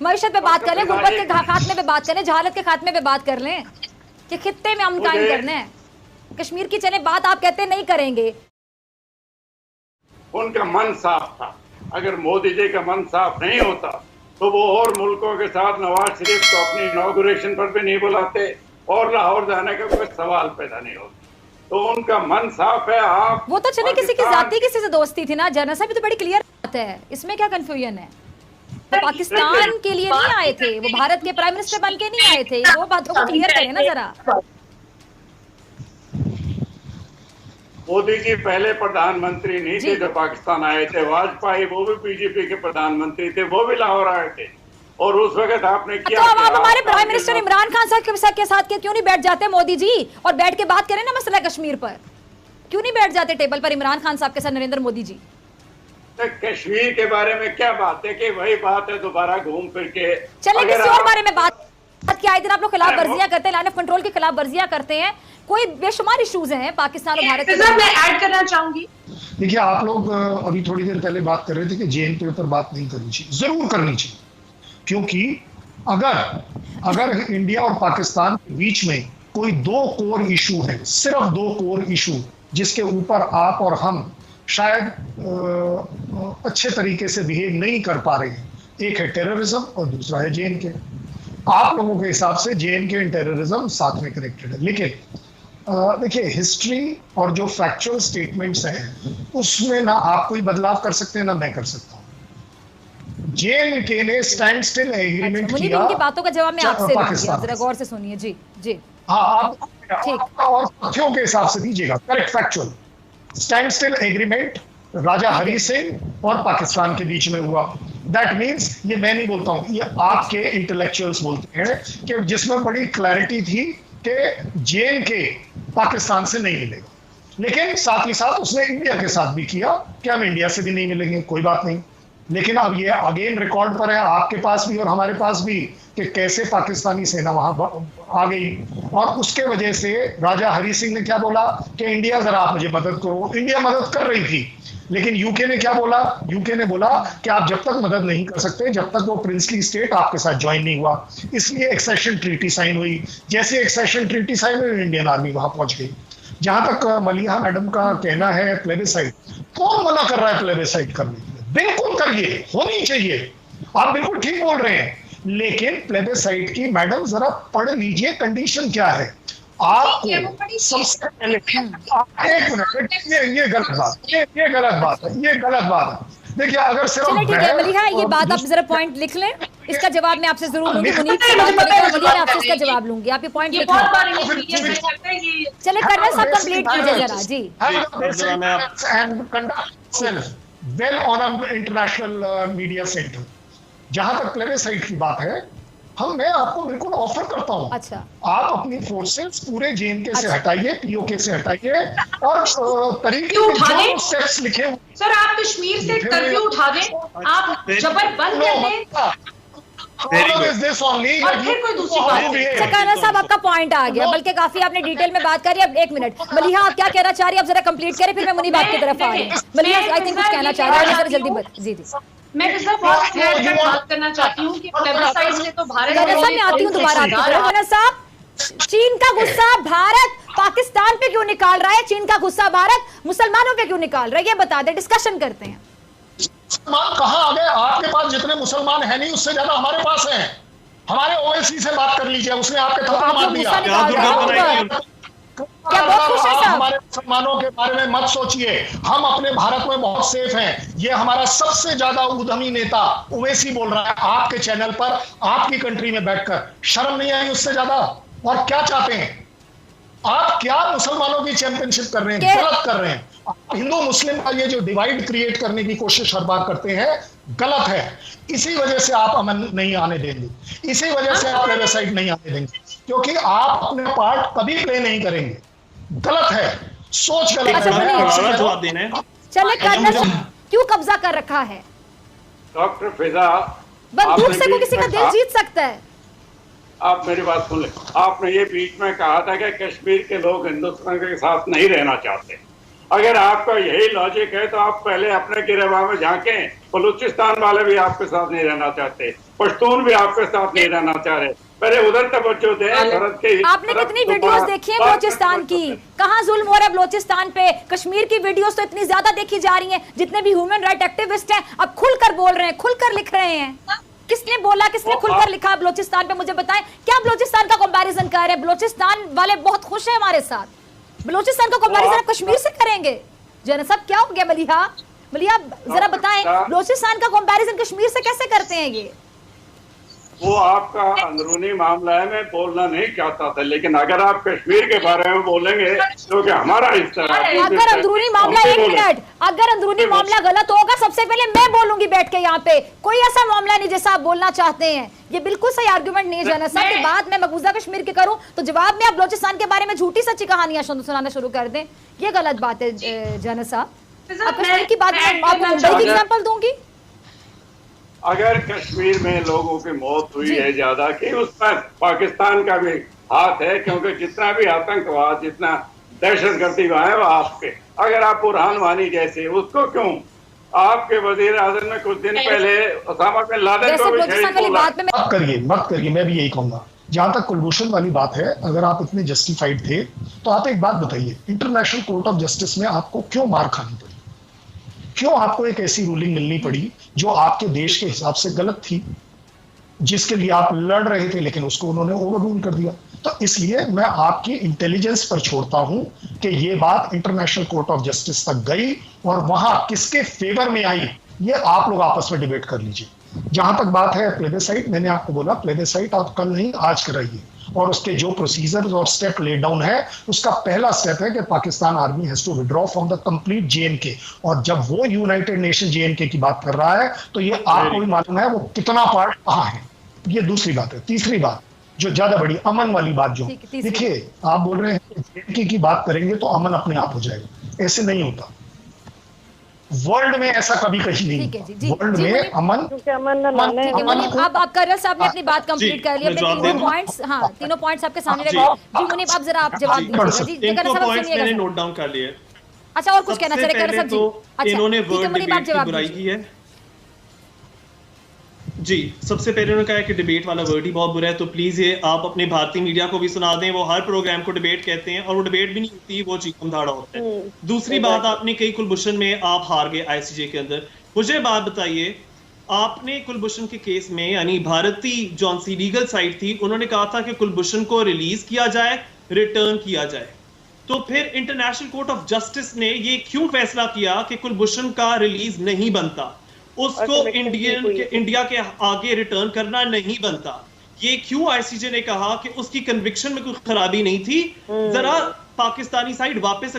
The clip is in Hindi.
मईशत पे बात कर लें, गुर्बत के खात्मे पे बात करें, जहालत के खात्मे पे बात कर लें कि खित्ते में अमन कायम करना है। कश्मीर की चले बात आप कहते नहीं करेंगे। उनका मन साफ था। अगर मोदी जी का मन साफ नहीं होता तो वो और मुल्कों के साथ नवाज शरीफ को अपनी इनॉग्रेशन पर भी नहीं बुलाते और लाहौर जाने का कोई सवाल पैदा नहीं होता। तो उनका मन साफ है। आप वो तो चले किसी की जाती किसी से दोस्ती थी ना, जनरल साहब तो बड़ी क्लियर बात है, इसमें क्या कंफ्यूजन है। वो पाकिस्तान के लिए नहीं आए थे, वो भारत के प्राइम मिनिस्टर बन के नहीं आए थे, वो बातों को क्लियर करें ना जरा। मोदी जी पहले प्रधानमंत्री नहीं थे जो पाकिस्तान आए थे। वाजपेयी वो भी बीजेपी के प्रधानमंत्री थे, वो भी लाहौर आए थे और उस वक्त आपने किया। तो अब आप हमारे प्राइम मिनिस्टर इमरान खान साहब के साथ क्यों नहीं बैठ जाते मोदी जी और बैठ के बात करें ना मसला कश्मीर पर? क्यों नहीं बैठ जाते टेबल पर इमरान खान साहब के साथ नरेंद्र मोदी जी? तो कश्मीर के बारे में क्या बात है कि वही बात है, दोबारा घूम फिर के चले किसी और बारे में बात किया। आए दिन आप लोग खिलाफ वर्जियां करते हैं, लाइन ऑफ कंट्रोल की खिलाफ वर्जियां करते हैं, कोई बेशुमार इश्यूज हैं पाकिस्तान और भारत के। मैं ऐड करना चाहूंगी। देखिए, आप लोग अभी थोड़ी देर पहले बात कर रहे थे कि जेएनके पर बात नहीं करनी चाहिए। जरूर करनी चाहिए, क्योंकि अगर इंडिया और पाकिस्तान के बीच में कोई दो कोर इशू है, सिर्फ दो कोर इशू जिसके ऊपर आप और हम शायद अच्छे तरीके से बिहेव नहीं कर पा रहे हैं, एक है टेररिज्म और दूसरा है जेएनके। आप लोगों के हिसाब से जेएनके एंड टेररिज्म साथ में कनेक्टेड है, लेकिन देखिए हिस्ट्री और जो फैक्चुअल स्टेटमेंट्स हैं उसमें ना आप कोई बदलाव कर सकते हैं ना मैं कर सकता हूँ। जेएनके ने स्टैंड स्टिल एग्रीमेंट किया। इनकी बातों का जवाब मैं आपसे लूंगी, जरा गौर से सुनिए। जी जी हाँ, आप और तथ्यों के हिसाब से दीजिएगा, correct factual. Standstill agreement Raja Hari Singh और पाकिस्तान के बीच में हुआ। दैट मीन्स, ये मैं नहीं बोलता हूँ, ये आपके इंटेलेक्चुअल्स बोलते हैं कि जिसमें बड़ी क्लैरिटी थी कि जेएनके पाकिस्तान से नहीं मिलेगा, लेकिन साथ ही साथ उसने इंडिया के साथ भी किया कि हम इंडिया से भी नहीं मिलेंगे, कोई बात नहीं। लेकिन अब ये अगेन रिकॉर्ड पर है, आपके पास भी और हमारे पास भी, कि कैसे पाकिस्तानी सेना वहां आ गई और उसके वजह से राजा हरी सिंह ने क्या बोला कि इंडिया जरा आप मुझे मदद करो। इंडिया मदद कर रही थी, लेकिन यूके ने क्या बोला? यूके ने बोला कि आप जब तक मदद नहीं कर सकते जब तक वो प्रिंसली स्टेट आपके साथ ज्वाइन नहीं हुआ। इसलिए एक्सेशन ट्रीटी साइन हुई। जैसे एक्सेशन ट्रीटी साइन हुई, इंडियन आर्मी वहां पहुंच गई। जहां तक मलिहा मैडम का कहना है प्लेबिसाइट, कौन मना कर रहा है प्लेबिसाइट करने के लिए? बिल्कुल करिए, होनी चाहिए, आप बिल्कुल ठीक बोल रहे हैं, लेकिन प्लेबिसाइट की मैडम जरा पढ़ लीजिए कंडीशन क्या है। आपको सबसे पहले एक मिनट, ये गलत बात, ये गलत बात है, ये गलत बात है। देखिए, अगर सिर्फ ठीक है मलिहा, ये बात आप जरा पॉइंट लिख लें, इसका जवाब मैं आपसे जरूर लूंगी। मुनीब से बात करेंगे, मलिहा मैं आपसे इसका जवाब लूंगी, आप ये पॉइंट लिख लें। चले कर्नल साहब कंप्लीट कीजिए जरा। जी well on international media centre. जहां तक प्लेबिसाइट की बात है, मैं आपको बिल्कुल ऑफर करता हूं। अच्छा, आप अपनी फोर्सेस पूरे जेएनके से हटाइए, पीओके से हटाइए और तरीके जो स्टेप्स लिखे। सर, आप कश्मीर से कर्फ्यू उठा दें, आप जबर बंद कर दें और फिर कोई दूसरी बात। कर्नल साहब, आपका पॉइंट आ गया, बल्कि काफी आपने डिटेल में बात करी। अब एक मिनट मलिहा, आप क्या कहना चाह रही है? आप जरा कंप्लीट करें, फिर मैं मुनीब आपकी तरफ आ रही हूँ। मलिहा आई थिंक कुछ कहना चाह रहा है, जल्दी बता। जी जी, मैं बहुत बात करना चाहती हूँ कि प्लेबिसाइट से तो भारत में आती हूँ दोबारा आपकी तरफ। कर्नल साहब, चीन का गुस्सा भारत पाकिस्तान पे क्यों निकाल रहा है? चीन का गुस्सा भारत मुसलमानों पे क्यों निकाल रहा है? ये बता दे, डिस्कशन करते हैं। मुसलमान कहाँ आ गए? आपके पास जितने मुसलमान है नहीं, उससे ज्यादा हमारे पास हैं। हमारे ओवैसी से बात कर लीजिए, उसने आपके थप्पड़ मार दिया। क्या बहुत खुश है साहब? हमारे मुसलमानों के बारे में मत सोचिए, हम अपने भारत में बहुत सेफ हैं। ये हमारा सबसे ज्यादा उद्यमी नेता ओवैसी बोल रहा है आपके चैनल पर, आपकी कंट्री में बैठकर। शर्म नहीं आई उससे ज्यादा? और क्या चाहते हैं आप? क्या मुसलमानों की चैंपियनशिप कर रहे हैं? गलत कर रहे हैं। हिंदू मुस्लिम का ये जो डिवाइड क्रिएट करने की कोशिश हर बार करते हैं, गलत है। इसी वजह से आप अमन नहीं आने देंगे, इसी वजह से आप प्लेबिसाइट नहीं आने देंगे, क्योंकि आप अपने पार्ट कभी प्ले नहीं करेंगे। गलत है, सोच गलत है। चले कर्नल, क्यों कब्जा कर रखा है? डॉक्टर फिजा, बंदूक से कोई किसी का दिल जीत सकता है? आप मेरी बात सुन ले। आपने ये बीच में कहा था कि कश्मीर के लोग हिंदुस्तान के साथ नहीं रहना चाहते। अगर आपका यही लॉजिक है तो आप पहले अपने गिरवा में झांकें। बलूचिस्तान वाले भी आपके साथ नहीं रहना चाहते, पश्तून भी आपके साथ नहीं रहना चाह रहे। पहले उधर तवज्जो दें। आपने कितनी वीडियोस देखी है बलोचिस्तान की? कहाँ जुल्म हो रहा है बलोचिस्तान पे? कश्मीर की वीडियोस तो इतनी ज्यादा देखी जा रही हैं। जितने भी ह्यूमन राइट एक्टिविस्ट हैं अब खुलकर बोल रहे हैं, खुलकर लिख रहे हैं। किसने बोला, किसने खुलकर लिखा बलोचिस्तान पे? मुझे बताएं। क्या बलोचिस्तान का कंपैरिजन कर रहे हैं? बलोचिस्तान वाले बहुत खुश हैं हमारे साथ। बलोचिस्तान का कंपैरिजन आप कश्मीर से करेंगे? जना साहब क्या हो गया? मलिहा जरा बताएं, बलोचिस्तान का कंपैरिजन कश्मीर से कैसे करते हैं? ये वो आपका अंदरूनी मामला है, मैं बोलना नहीं चाहता था, लेकिन अगर आप कश्मीर के बारे में बोलेंगे तो क्या हमारा हिस्सा है? अगर अंदरूनी मामला, एक मिनट, अगर अंदरूनी मामला गलत होगा सबसे पहले मैं बोलूंगी बैठ के यहाँ पे। कोई ऐसा मामला नहीं जैसा आप बोलना चाहते हैं। ये बिल्कुल सही आर्गुमेंट नहीं है जना साहब। की बात मैं मकबूजा कश्मीर की करूं तो जवाब में आप बलोचिस्तान के बारे में झूठी सच्ची कहानियां सुनाना शुरू कर दें, ये गलत बात है जना साहब। अब कश्मीर की बात में आपको मुंबई की एग्जांपल दूंगी। अगर कश्मीर में लोगों की मौत हुई है ज्यादा कि उसमें पाकिस्तान का भी हाथ है, क्योंकि जितना भी आतंकवाद, जितना दहशतगर्दी वहां है वो आपके। अगर आप बुरहान वानी जैसे, उसको क्यों आपके वजीर आजम ने कुछ दिन पहले ओसामा बिन लादेन को भी मत करिए। मैं भी यही कहूंगा, जहां तक कुलभूषण वाली बात है, अगर आप इतने जस्टिफाइड थे तो आप एक बात बताइए, इंटरनेशनल कोर्ट ऑफ जस्टिस में आपको क्यों मार खानी पड़ी? क्यों आपको एक ऐसी रूलिंग मिलनी पड़ी जो आपके देश के हिसाब से गलत थी, जिसके लिए आप लड़ रहे थे, लेकिन उसको उन्होंने ओवर रूल कर दिया? तो इसलिए मैं आपकी इंटेलिजेंस पर छोड़ता हूं कि ये बात इंटरनेशनल कोर्ट ऑफ जस्टिस तक गई और वहां किसके फेवर में आई, ये आप लोग आपस में डिबेट कर लीजिए। जहां तक बात है प्लेबेसाइट, मैंने आपको बोला प्लेबेसाइट आप कल नहीं आज कराइए, और उसके जो प्रोसीजर्स और स्टेप ले डाउन है, उसका पहला स्टेप है कि Pakistan army has to withdraw from the complete J and K. और जब वो यूनाइटेड नेशन जेएनके की बात कर रहा है तो ये आपको भी मालूम है वो कितना पार्ट कहाँ है। ये दूसरी बात है। तीसरी बात जो ज्यादा बड़ी, अमन वाली बात, जो देखिए आप बोल रहे हैं जेएनके की बात करेंगे तो अमन अपने आप हो जाएगा, ऐसे नहीं होता। वर्ल्ड में ऐसा कभी कहीं नहीं। वर्ल्ड में अमन अब आप कर्नल साहब ने अपनी बात कंप्लीट कर ली, अपने तीनों पॉइंट्स, हाँ तीनों पॉइंट्स आपके सामने रखे। जी मुनीब आप जरा आप जवाब दीजिएगा। जी कर्नल साहब सुनिएगा, मैंने नोट डाउन कर लिया। अच्छा और कुछ कहना चाह रहे कर्नल साहब? जी इन्होंने वर्ल्ड डिबेट की बुराई की है। जी सबसे पहले उन्होंने कहा कि डिबेट वाला वर्ड ही बहुत बुरा है, तो प्लीज ये आप अपने भारतीय मीडिया को भी सुना दें। वो हर प्रोग्राम को डिबेट कहते हैं और वो डिबेट भी नहीं होती, वो चीकम धाड़ा होता है। दूसरी बात, आपने कही कुलभूषण में आप हार गए आईसीजे के अंदर। मुझे बात बताइए, आपने कुलभूषण के केस में, यानी भारतीय जौन सी लीगल साइड थी, उन्होंने कहा था कि कुलभूषण को रिलीज किया जाए, रिटर्न किया जाए। तो फिर इंटरनेशनल कोर्ट ऑफ जस्टिस ने ये क्यों फैसला किया कि कुलभूषण का रिलीज नहीं बनता, उसको इंडिया के आगे रिटर्न करना नहीं बनता? ये क्यों आईसीजे ने कहा कि उसकी कन्विक्शन में कोई खराबी नहीं थी? जरा पाकिस्तानी साइड वापस